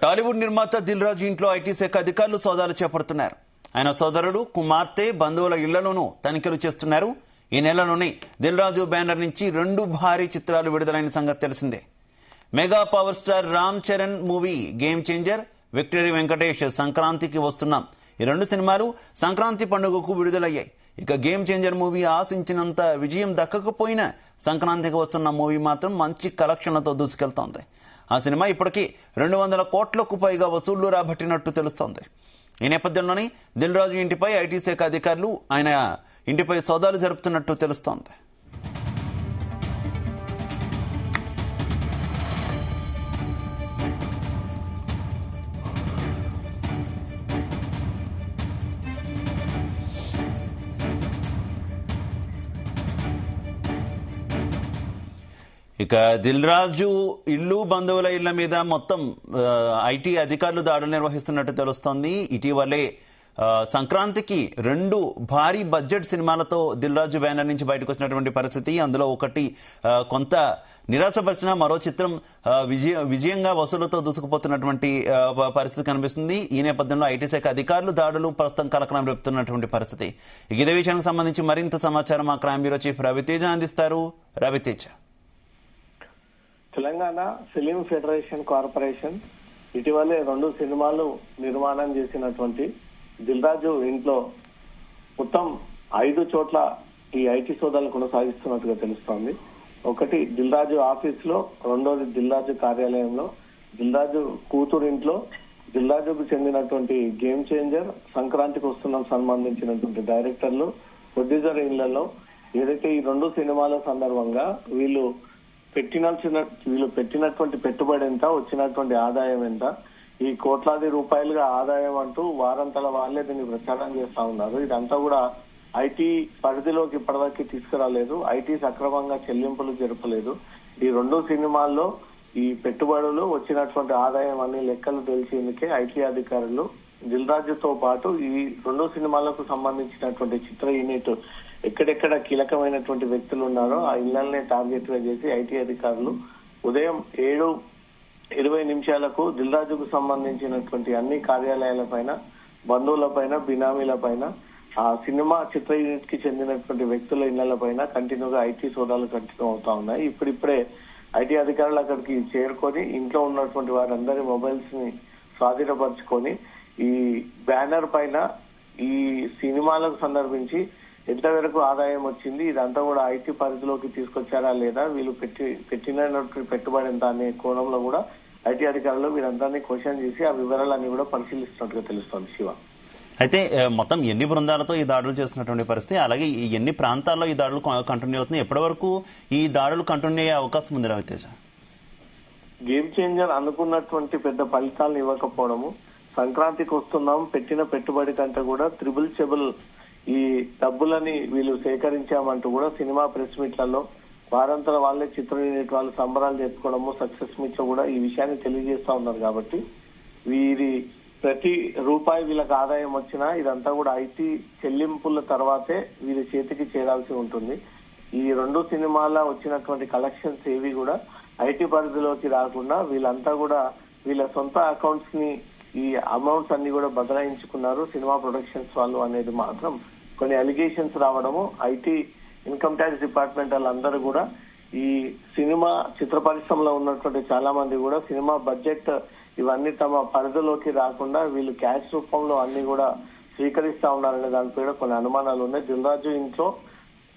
టాలీవుడ్ నిర్మాత దిల్ రాజు ఇంట్లో ఐటీ శాఖ అధికారులు సోదాలు చేపడుతున్నారు. ఆయన సోదరుడు, కుమార్తె, బంధువుల ఇళ్లలోనూ తనిఖీలు చేస్తున్నారు. ఈ నెలలోనే దిల్ రాజు బ్యానర్ నుంచి 2 భారీ చిత్రాలు విడుదలైన సంగతి తెలిసిందే. Mega power star Ram Charan movie game changer, victory Venkatesh సంక్రాంతికి వస్తున్నాం, ఈ 2 సినిమాలు సంక్రాంతి పండుగకు విడుదలయ్యాయి. ఇక గేమ్ చేంజర్ మూవీ ఆశించినంత విజయం దక్కకపోయినా సంక్రాంతికి వస్తున్న మూవీ మాత్రం మంచి కలెక్షన్లతో దూసుకెళ్తోంది. ఆ సినిమా ఇప్పటికీ 200 కోట్లకు పైగా వసూళ్లు రాబట్టినట్టు తెలుస్తోంది. ఈ నేపథ్యంలోనే దిల్ రాజు ఇంటిపై ఐటీ శాఖ అధికారులు ఆయన ఇంటిపై సోదాలు జరుపుతున్నట్టు తెలుస్తోంది. ఇక దిల్ రాజు ఇల్లు, బంధువుల ఇళ్ల మీద మొత్తం ఐటీ అధికారులు దాడులు నిర్వహిస్తున్నట్టు తెలుస్తోంది. ఇటీవలే సంక్రాంతికి 2 భారీ బడ్జెట్ సినిమాలతో దిల్ రాజు బ్యానర్ నుంచి బయటకు వచ్చినటువంటి పరిస్థితి. అందులో ఒకటి కొంత నిరాశపరిచిన, మరో చిత్రం విజయంగా వసూలుతో దూసుకుపోతున్నటువంటి పరిస్థితి కనిపిస్తుంది. ఈ నేపథ్యంలో ఐటీ శాఖ అధికారులు దాడులు ప్రస్తుతం కలకలం రేపుతున్నటువంటి పరిస్థితి. ఇదే విషయానికి సంబంధించి మరింత సమాచారం మా క్రైమ్ బ్యూరో చీఫ్ రవితేజ అందిస్తారు. Raviteja. Telangana film federation corporation ఇటీవలే 2 సినిమాలు నిర్మాణం చేసినటువంటి దిల్ రాజు ఇంట్లో మొత్తం 5 చోట్ల ఈ ఐటీ సోదాలు కొనసాగిస్తున్నట్టుగా తెలుస్తోంది. ఒకటి దిల్ రాజు ఆఫీస్ లో, రెండోది దిల్ రాజు కార్యాలయంలో, దిల్ రాజు కూతురు ఇంట్లో, దిల్ రాజుకు చెందినటువంటి గేమ్ చేంజర్, సంక్రాంతికి వస్తున్న సంబంధించినటువంటి డైరెక్టర్లు, ప్రొడ్యూసర్ ఇళ్లలో ఏదైతే ఈ 2 సినిమాల సందర్భంగా వీళ్ళు పెట్టినటువంటి పెట్టుబడి ఎంత, వచ్చినటువంటి ఆదాయం ఎంత, ఈ కోట్లాది రూపాయలుగా ఆదాయం అంటూ వారంతల వాళ్ళే దీన్ని ప్రచారం చేస్తా ఉన్నారు. ఇదంతా కూడా ఐటీ పరిధిలోకి ఇప్పటివరకు తీసుకురాలేదు. ఐటీ సక్రమంగా చెల్లింపులు జరపలేదు. ఈ 2 సినిమాల్లో ఈ పెట్టుబడులు, వచ్చినటువంటి ఆదాయం అన్ని లెక్కలు తెలిసేందుకే ఐటీ అధికారులు దిల్ రాజుతో పాటు ఈ 2 సినిమాలకు సంబంధించినటువంటి చిత్ర యూనిట్ ఎక్కడెక్కడ కీలకమైనటువంటి వ్యక్తులు ఉన్నారో ఆ ఇళ్లనే టార్గెట్ గా చేసి ఐటీ అధికారులు ఉదయం 7:20 దిల్ రాజుకు సంబంధించినటువంటి అన్ని కార్యాలయాలపైన, బంధువులపైన, బినామీలపైన, ఆ సినిమా చిత్ర యూనిట్ కి చెందినటువంటి వ్యక్తుల ఇళ్లపైన కంటిన్యూగా ఐటీ సోదాలు కంటిన్యూ అవుతా ఉన్నాయి. ఇప్పుడిప్పుడే ఐటీ అధికారులు అక్కడికి చేరుకొని ఇంట్లో ఉన్నటువంటి వారందరి మొబైల్స్ ని స్వాధీనపరుచుకొని ఈ బ్యానర్ పైన ఈ సినిమాలకు సందర్భించి ఎంతవరకు ఆదాయం వచ్చింది, ఇదంతా కూడా ఐటీ పరిధిలోకి తీసుకొచ్చారా లేదా, వీళ్ళు పెట్టినటువంటి పెట్టుబడి ఎంత అనే కోణంలో కూడా ఐటీ అధికారులు వీరందరినీ క్వశ్చన్ చేసి ఆ వివరాలన్నీ కూడా పరిశీలిస్తున్నట్టుగా తెలుస్తోంది. శివ, అయితే మొత్తం ఎన్ని బృందాలతో ఈ దాడులు చేస్తున్నటువంటి పరిస్థితి, అలాగే ఎన్ని ప్రాంతాల్లో ఈ దాడులు కంటిన్యూ అవుతున్నాయి, ఎప్పటి వరకు ఈ దాడులు కంటిన్యూ అయ్యే అవకాశం ఉంది రవితేజ? గేమ్ చేంజర్ అనుకున్నటువంటి పెద్ద ఫలితాలను ఇవ్వకపోవడము, సంక్రాంతికి వస్తున్నాం పెట్టిన పెట్టుబడి కంటే కూడా త్రిబుల్ ఈ డబ్బులని వీళ్ళు సేకరించామంటూ కూడా సినిమా ప్రెస్ మీట్లలో వారంతల వాళ్ళే చిత్ర యూనిట్ వాళ్ళు సంబరాలు చేసుకోవడము, సక్సెస్ మీట్ లో కూడా ఈ విషయాన్ని తెలియజేస్తా ఉన్నారు. కాబట్టి వీరి ప్రతి రూపాయి వీళ్ళకి ఆదాయం వచ్చినా ఇదంతా కూడా ఐటీ చెల్లింపుల తర్వాతే వీరి చేతికి చేరాల్సి ఉంటుంది. ఈ 2 సినిమాల వచ్చినటువంటి కలెక్షన్స్ ఏవి కూడా ఐటీ పరిధిలోకి రాకుండా వీళ్ళంతా కూడా వీళ్ళ సొంత అకౌంట్స్ ని ఈ అమౌంట్స్ అన్ని కూడా బదలాయించుకున్నారు సినిమా ప్రొడక్షన్స్ వాళ్ళు అనేది మాత్రం కొన్ని అలిగేషన్స్ రావడము, ఐటీ ఇన్కమ్ ట్యాక్స్ డిపార్ట్మెంట్ వాళ్ళందరూ కూడా ఈ సినిమా చిత్ర పరిశ్రమలో ఉన్నటువంటి చాలా మంది కూడా సినిమా బడ్జెట్ ఇవన్నీ తమ పరిధిలోకి రాకుండా వీళ్ళు క్యాష్ రూపంలో అన్ని కూడా స్వీకరిస్తా ఉన్నారనే దానిపై కూడా కొన్ని అనుమానాలు ఉన్నాయి. దిల్ రాజు ఇంట్లో,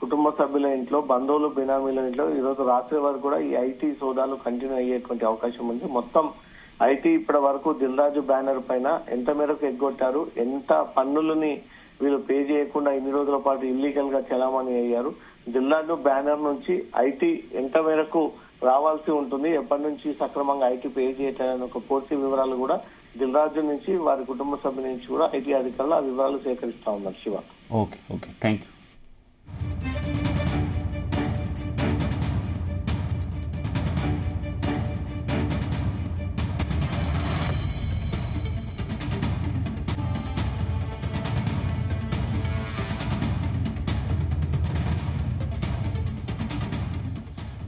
కుటుంబ సభ్యుల ఇంట్లో, బంధువులు, బినామీల ఇంట్లో ఈ రోజు రాత్రి వరకు కూడా ఈ ఐటీ సోదాలు కంటిన్యూ అయ్యేటువంటి అవకాశం ఉంది. మొత్తం ఐటీ ఇప్పటి వరకు దిల్ రాజు బ్యానర్ పైన ఎంత మేరకు ఎగ్గొట్టారు, ఎంత పన్నులని వీళ్ళు పే చేయకుండా ఇన్ని రోజుల పాటు ఇల్లీగల్ గా చలామణి అయ్యారు, దిల్ రాజు బ్యానర్ నుంచి ఐటీ ఎంత మేరకు రావాల్సి ఉంటుంది, ఎప్పటి నుంచి సక్రమంగా ఐటీ పే చేయటాలని ఒక పూర్తి వివరాలు కూడా దిల్ రాజు నుంచి, వారి కుటుంబ సభ్యుల నుంచి కూడా ఐటీ అధికారులు ఆ వివరాలు సేకరిస్తా ఉన్నారు. Shiva, okay, thank you.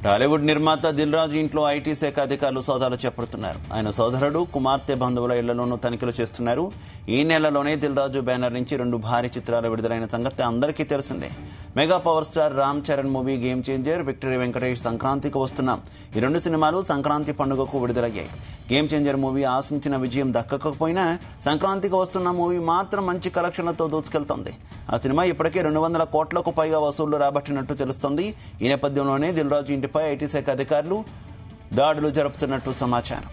Tollywood నిర్మాత దిల్ రాజు ఇంట్లో ఐటీ శాఖ అధికారులు సోదాలు చేపడుతున్నారు. ఆయన సోదరుడు, కుమార్తె, బంధువుల ఇళ్లలోనూ తనిఖీలు చేస్తున్నారు. ఈ నెలలోనే దిల్ రాజు బ్యానర్ నుంచి 2 భారీ చిత్రాలు విడుదలైన సంగతి అందరికీ తెలిసిందే. Mega power star Ram Charan movie game changer, victory Venkatesh సంక్రాంతికి వస్తున్నాం ఈ 2 సినిమాలు సంక్రాంతి పండుగకు విడుదలయ్యాయి. గేమ్ చేంజర్ మూవీ ఆశించిన విజయం దక్కకపోయినా సంక్రాంతికి వస్తున్న మూవీ మాత్రం మంచి కలెక్షన్లతో దూసుకెళ్తోంది. ఆ సినిమా ఇప్పటికే 200 కోట్లకు పైగా వసూళ్లు రాబట్టినట్టు తెలుస్తోంది. ఈ నేపథ్యంలోనే దిల్ రాజు ఇంటిపై ఐటీ శాఖ అధికారులు దాడులు జరుపుతున్నట్టు సమాచారం.